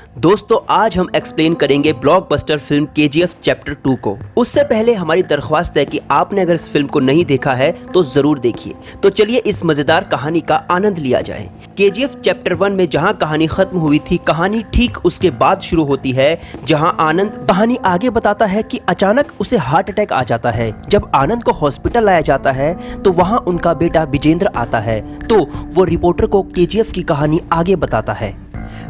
दोस्तों आज हम एक्सप्लेन करेंगे ब्लॉकबस्टर फिल्म केजीएफ चैप्टर 2 को। उससे पहले हमारी दरख्वास्त है कि आपने अगर इस फिल्म को नहीं देखा है तो जरूर देखिए। तो चलिए इस मजेदार कहानी का आनंद लिया जाए। केजीएफ चैप्टर 1 में जहां कहानी खत्म हुई थी, कहानी ठीक उसके बाद शुरू होती है, जहां आनंद कहानी आगे बताता है कि अचानक उसे हार्ट अटैक आ जाता है। जब आनंद को हॉस्पिटल लाया जाता है तो वहां उनका बेटा विजेंद्र आता है, तो वो रिपोर्टर को केजीएफ की कहानी आगे बताता है।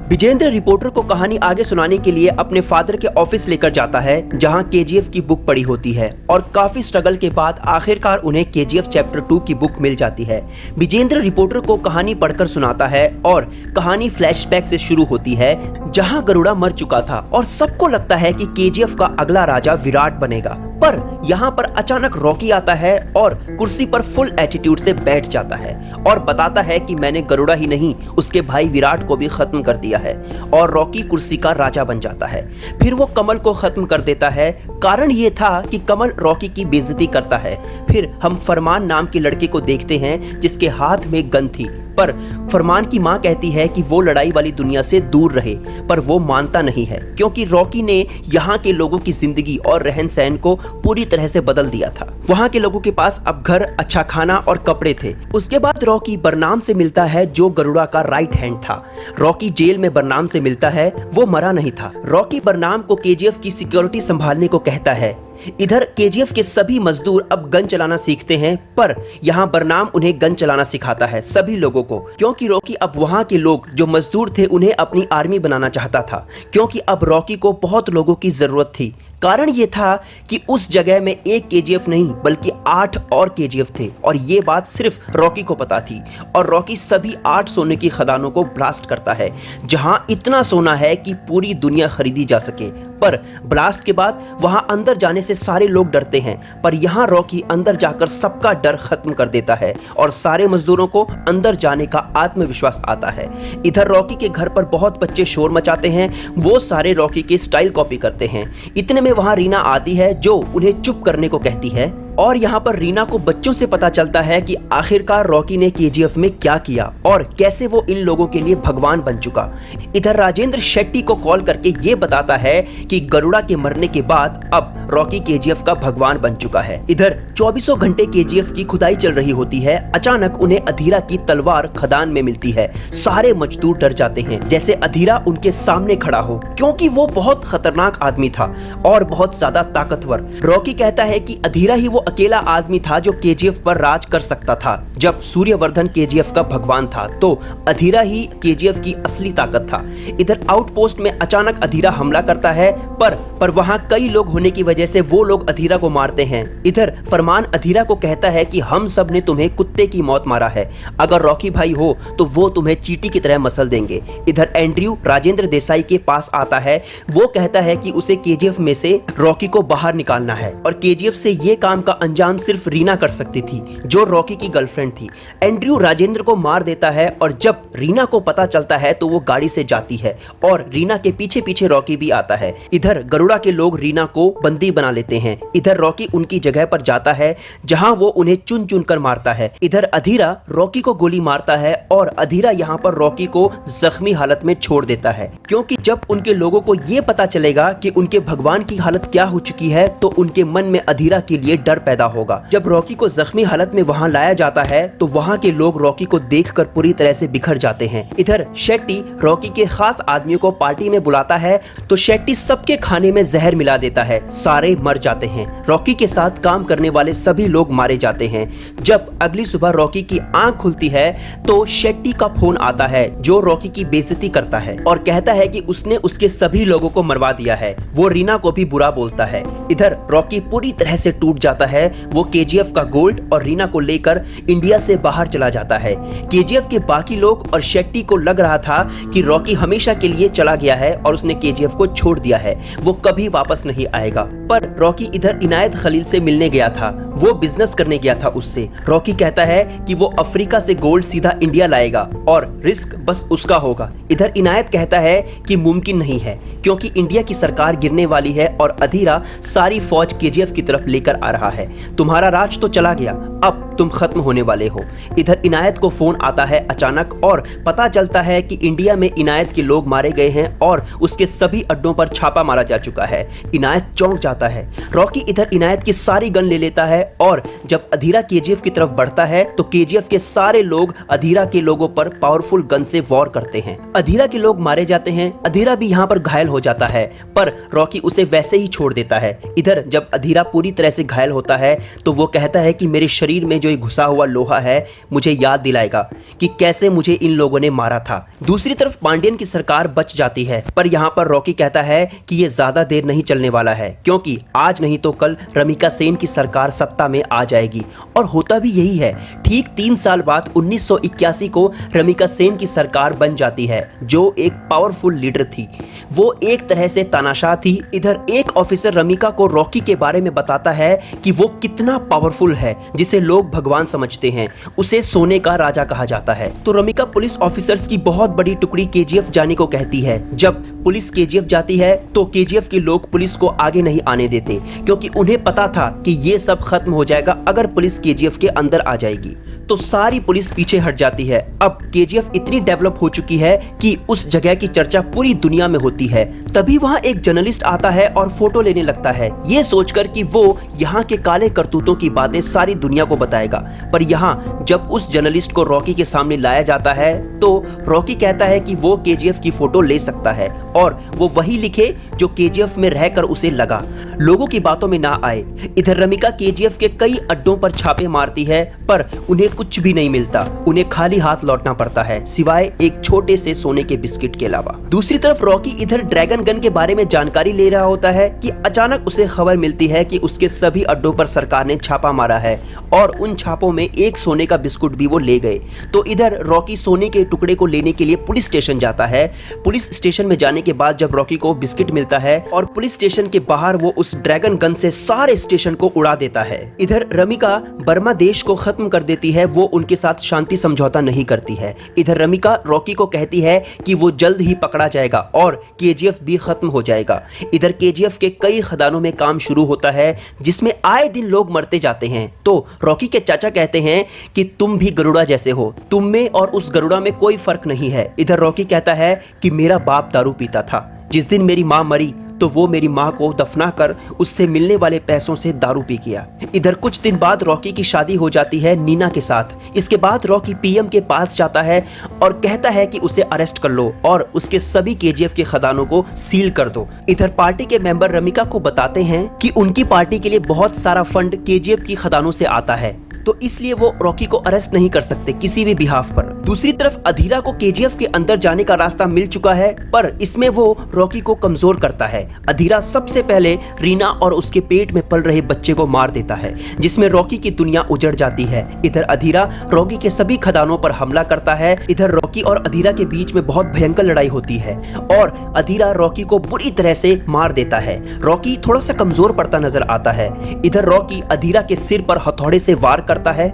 विजेंद्र रिपोर्टर को कहानी आगे सुनाने के लिए अपने फादर के ऑफिस लेकर जाता है, जहां केजीएफ की बुक पड़ी होती है और काफी स्ट्रगल के बाद आखिरकार उन्हें केजीएफ चैप्टर 2 की बुक मिल जाती है। विजेंद्र रिपोर्टर को कहानी पढ़कर सुनाता है और कहानी फ्लैशबैक से शुरू होती है, जहां गरुड़ा मर चुका था और सबको लगता है कि केजीएफ का अगला राजा विराट बनेगा। पर यहाँ पर अचानक रॉकी आता है और कुर्सी पर फुल एटीट्यूड से बैठ जाता है और बताता है कि मैंने गरुड़ा ही नहीं, उसके भाई विराट को भी खत्म कर दिया है, और रॉकी कुर्सी का राजा बन जाता है। फिर वो कमल को खत्म कर देता है। कारण ये था कि कमल रॉकी की बेइज्जती करता है। फिर हम फरमान नाम के लड़के को देखते हैं जिसके हाथ में गन थी, पर फरमान की मां कहती है कि वो लड़ाई वाली दुनिया से दूर रहे, पर वो मानता नहीं है क्योंकि रॉकी ने यहाँ के लोगों की जिंदगी और रहन सहन को पूरी तरह से बदल दिया था। वहाँ के लोगों के पास अब घर, अच्छा खाना और कपड़े थे। उसके बाद रॉकी बरनाम से मिलता है जो गरुड़ा का राइट हैंड था। रॉकी जेल में बरनाम से मिलता है, वो मरा नहीं था। रॉकी बरनाम को केजीएफ की सिक्योरिटी संभालने को कहता है। इधर केजीएफ के सभी मजदूर अब गन चलाना सीखते हैं, पर यहाँ बरनाम उन्हें गन चलाना सिखाता है सभी लोगों को, क्योंकि रॉकी अब वहाँ के लोग जो मजदूर थे उन्हें अपनी आर्मी बनाना चाहता था, क्योंकि अब रॉकी को बहुत लोगों की जरूरत थी। कारण ये था कि उस जगह में एक केजीएफ नहीं बल्कि 8 और केजीएफ थे, और ये बात सिर्फ रॉकी को पता थी। और रॉकी सभी 8 सोने की खदानों को ब्लास्ट करता है, जहां इतना सोना है कि पूरी दुनिया खरीदी जा सके। पर ब्लास्ट के बाद वहां अंदर जाने से सारे लोग डरते हैं, पर यहाँ रॉकी अंदर जाकर सबका डर खत्म कर देता है और सारे मजदूरों को अंदर जाने का आत्मविश्वास आता है। इधर रॉकी के घर पर बहुत बच्चे शोर मचाते हैं, वो सारे रॉकी के स्टाइल कॉपी करते हैं। इतने में वहां रीना आती है जो उन्हें चुप करने को कहती है, और यहाँ पर रीना को बच्चों से पता चलता है कि आखिरकार रॉकी ने केजीएफ में क्या किया और कैसे वो इन लोगों के लिए भगवान बन चुका। इधर राजेंद्र शेट्टी को कॉल करके ये बताता है कि गरुड़ा के मरने के बाद अब रॉकी केजीएफ का भगवान बन चुका है। इधर 24 घंटे केजीएफ की खुदाई चल रही होती है। अचानक उन्हें अधीरा की तलवार खदान में मिलती है। सारे मजदूर डर जाते हैं, जैसे अधीरा उनके सामने खड़ा हो, क्योंकि वो बहुत खतरनाक आदमी था और बहुत ज्यादा ताकतवर। रॉकी कहता है कि अधीरा ही वो अकेला आदमी था जो केजीएफ पर राज कर सकता था। जब सूर्यवर्धन केजीएफ का भगवान था तो अधीरा ही केजीएफ की असली ताकत था। इधर आउटपोस्ट में अचानक अधीरा हमला करता है, पर वहां कई लोग होने की वजह से वो लोग अधीरा को मारते हैं। इधर फरमान अधीरा को कहता है कि हम सब ने तुम्हें कुत्ते की मौत मारा है, अगर रॉकी भाई हो तो वो तुम्हें चींटी की तरह मसल देंगे। इधर एंड्रयू राजेंद्र देसाई के पास आता है। वो कहता है कि उसे केजीएफ में से रॉकी को बाहर निकालना है और केजीएफ से ये काम का अंजाम सिर्फ रीना कर सकती थी, जो रॉकी की गर्लफ्रेंड थी। एंड्रयू राजेंद्र को मार देता है और जब रीना को पता चलता है तो वो गाड़ी से जाती है और रीना के पीछे पीछे रॉकी भी आता है। इधर गरुड़ा के लोग रीना को बंदी बना लेते हैं। इधर रॉकी उनकी जगह पर जाता है जहां वो उन्हें चुन चुन कर मारता है। इधर अधीरा रॉकी को गोली मारता है और अधीरा यहाँ पर रॉकी को जख्मी हालत में छोड़ देता है, क्योंकि जब उनके लोगों को ये पता चलेगा कि उनके भगवान की हालत क्या हो चुकी है तो उनके मन में अधीरा के लिए डर पैदा होगा। जब रॉकी को जख्मी हालत में वहां लाया जाता है तो वहां के लोग रॉकी को देखकर पूरी तरह से बिखर जाते हैं। इधर शेट्टी रॉकी के खास आदमियों को पार्टी में बुलाता है तो शेट्टी सबके खाने में जहर मिला देता है, सारे मर जाते हैं। रॉकी के साथ काम करने वाले सभी लोग मारे जाते हैं। जब अगली सुबह रॉकी की आंख खुलती है तो शेट्टी का फोन आता है जो रॉकी की बेइज्जती करता है और कहता है कि उसने उसके सभी लोगों को मरवा दिया है। वो रीना को भी बुरा बोलता है। इधर रॉकी पूरी तरह से टूट जाता है। वो केजीएफ का गोल्ड और रीना को लेकर इंडिया से बाहर चला जाता है। केजीएफ के बाकी लोग और शेट्टी को लग रहा था कि रॉकी हमेशा के लिए चला गया है और उसने केजीएफ को छोड़ दिया है, वो कभी वापस नहीं आएगा। पर रॉकी इधर इनायत खलील से मिलने गया था। वो बिजनेस करने गया था उससे। रॉकी कहता है कि वो अफ्रीका से गोल्ड सीधा इंडिया लाएगा और रिस्क बस उसका होगा। इधर इनायत कहता है कि मुमकिन नहीं है क्योंकि इंडिया की सरकार गिरने वाली है और अधीरा सारी फौज केजीएफ की तरफ लेकर आ रहा है। तुम्हारा राज तो चला गया, अब तुम खत्म होने वाले हो। इधर इनायत को फोन आता है अचानक और पता चलता है कि इंडिया में इनायत के लोग मारे गए हैं और उसके सभी अड्डों पर छापा मारा जा चुका है। इनायत चौंक जाता है। रॉकी इधर इनायत की सारी गन ले लेता है और जब अधीरा केजीएफ की तरफ बढ़ता है तो केजीएफ के सारे लोग अधीरा के लोगों पर पावरफुल गन से वॉर करते हैं। अधीरा के लोग मारे जाते हैं। अधीरा भी यहाँ पर घायल हो जाता है पर रॉकी उसे वैसे ही छोड़ देता है। इधर जब अधीरा पूरी तरह से घायल होता है तो वो कहता है कि मेरे शरीर में जो ये घुसा हुआ लोहा है मुझे याद दिलाएगा कि कैसे मुझे इन लोगों ने मारा था। दूसरी तरफ पांडियन की सरकार बच जाती है पर यहाँ पर रॉकी कहता है कि ये ज्यादा देर नहीं चलने वाला है क्योंकि आज नहीं तो कल रमिका सेन की सरकार सत्ता में आ जाएगी। और होता भी यही है। ठीक 3 साल बाद 1981 को रमिका सेन की सरकार बन जाती है जो एक पावरफुल लीडर थी। वो एक तरह से तानाशाह थी। इधर एक ऑफिसर रमिका को रॉकी के बारे में बताता है कि वो कितना पावरफुल है, जिसे लोग भगवान समझते हैं। उसे सोने का राजा कहा जाता है। तो रमिका पुलिस ऑफिसर्स की बहुत बड़ी टुकड़ी केजीएफ जाने को कहती है। जब पुलिस केजीएफ जाती है तो केजीएफ के लोग पुलिस को आगे नहीं आने देते क्योंकि उन्हें पता था कि ये सब खत्म हो जाएगा अगर पुलिस केजीएफ के अंदर आ जाएगी। तो सारी पुलिस पीछे हट जाती है। अब केजीएफ इतनी डेवलप हो चुकी है कि उस जगह की चर्चा पूरी दुनिया में होती है। तभी वहां एक जर्नलिस्ट आता है और फोटो लेने लगता है, ये सोचकर कि वो यहाँ के काले करतूतों की बातें सारी दुनिया को बताएगा। पर यहाँ जब उस जर्नलिस्ट को रॉकी के सामने लाया जाता है तो रॉकी कहता है कि वो केजीएफ की फोटो ले सकता है और वो वही लिखे जो केजीएफ में रहकर उसे लगा, लोगों की बातों में ना आए। इधर रमिका केजीएफ के कई अड्डों पर छापे मारती है पर उन्हें कुछ भी नहीं मिलता। उन्हें खाली हाथ लौटना पड़ता है सिवाय एक छोटे से सोने के बिस्किट के अलावा। दूसरी तरफ रॉकी इधर ड्रैगन गन के बारे में जानकारी ले रहा होता है कि अचानक उसे खबर मिलती है कि उसके सभी अड्डों पर सरकार ने छापा मारा है और उन छापों में एक सोने का बिस्कुट भी वो ले गए। तो इधर रॉकी सोने के टुकड़े को लेने के लिए पुलिस स्टेशन जाता है। पुलिस स्टेशन में जाने के बाद जब रॉकी को बिस्किट मिलता है और पुलिस स्टेशन के बाहर वो उस ड्रैगन गन से सारे स्टेशन को उड़ा देता है। इधर रमिका बर्मा देश को खत्म कर देती है। वो उनके साथ शांति समझौता नहीं करती है। इधर रमिका रॉकी को कहती है कि वो जल्द ही पकड़ा जाएगा और केजीएफ भी खत्म हो जाएगा। इधर केजीएफ के कई खदानों में काम शुरू होता है जिसमें आए दिन लोग मरते जाते हैं। तो रॉकी के चाचा कहते हैं कि तुम भी गरुड़ा जैसे हो, तुम में और उस गरुड़ा में कोई फर्क नहीं है। इधर रॉकी कहता है कि मेरा बाप दारू पीता था, जिस दिन मेरी माँ मरी तो वो मेरी माँ को दफना कर उससे मिलने वाले पैसों से दारू पी गया। इधर कुछ दिन बाद रॉकी की शादी हो जाती है नीना के साथ। इसके बाद रॉकी पीएम के पास जाता है और कहता है कि उसे अरेस्ट कर लो और उसके सभी केजीएफ के खदानों को सील कर दो। इधर पार्टी के मेंबर रमिका को बताते हैं कि उनकी पार्टी के लिए बहुत सारा फंड केजीएफ की खदानों से आता है, तो इसलिए वो रॉकी को अरेस्ट नहीं कर सकते किसी भी बिहाफ पर। दूसरी तरफ अधीरा को केजीएफ के अंदर जाने का रास्ता मिल चुका है पर इसमें वो रॉकी को कमजोर करता है। अधीरा सबसे पहले रीना और उसके पेट में पल रहे बच्चे को मार देता है जिसमें रॉकी की दुनिया उजड़ जाती है। इधर अधीरा रॉकी के सभी खदानों पर हमला करता है। इधर रॉकी और अधीरा के बीच में बहुत भयंकर लड़ाई होती है और अधीरा रॉकी को बुरी तरह से मार देता है। रॉकी थोड़ा सा कमजोर पड़ता नजर आता है। इधर रॉकी अधीरा के सिर पर हथौड़े से वार करता है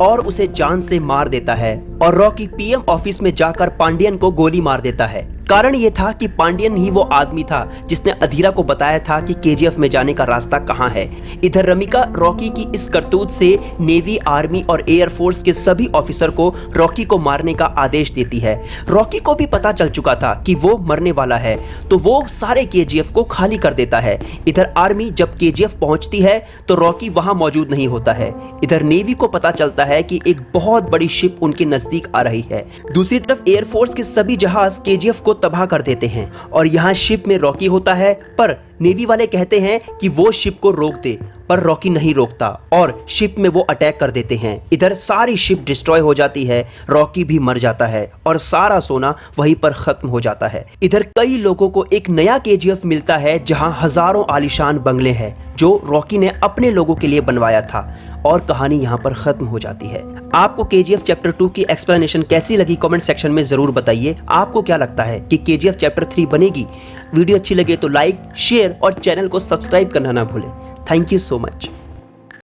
और उसे जान से मार देता है और रॉकी पीएम ऑफिस में जाकर पांडियन को गोली मार देता है। कारण ये था कि पांडियन ही वो आदमी था जिसने अधीरा को बताया था कि केजीएफ में जाने का रास्ता कहाँ है। इधर रमिका रॉकी की इस करतूत से नेवी, आर्मी और एयर फोर्स के सभी ऑफिसर को रॉकी को मारने का आदेश देती है। रॉकी को भी पता चल चुका था कि वो मरने वाला है तो वो सारे केजीएफ को खाली कर देता है। इधर आर्मी जब केजीएफ पहुंचती है तो रॉकी वहां मौजूद नहीं होता है। इधर नेवी को पता चलता है कि एक बहुत बड़ी शिप उनके नजदीक आ रही है। दूसरी तरफ एयरफोर्स के सभी जहाज केजीएफ को तबाह कर देते हैं और यहाँ शिप में रॉकी होता है पर नेवी वाले कहते हैं कि वो शिप को रोक दे, पर रॉकी नहीं रोकता और शिप में वो अटैक कर देते हैं। इधर सारी शिप डिस्ट्रॉय हो जाती है, रॉकी भी मर जाता है और सारा सोना वहीं पर खत्म हो जाता है। इधर कई लोगों को एक नया केजीएफ मिलता है जहां हजारों आलीशान बंगले हैं जो रॉकी ने अपने लोगों के लिए बनवाया था और कहानी यहाँ पर खत्म हो जाती है। आपको केजीएफ चैप्टर 2 की एक्सप्लेनेशन कैसी लगी कमेंट सेक्शन में जरूर बताइए। आपको क्या लगता है कि केजीएफ चैप्टर 3 बनेगी? वीडियो अच्छी लगे तो लाइक, शेयर और चैनल को सब्सक्राइब करना ना भूलें। Thank you so much.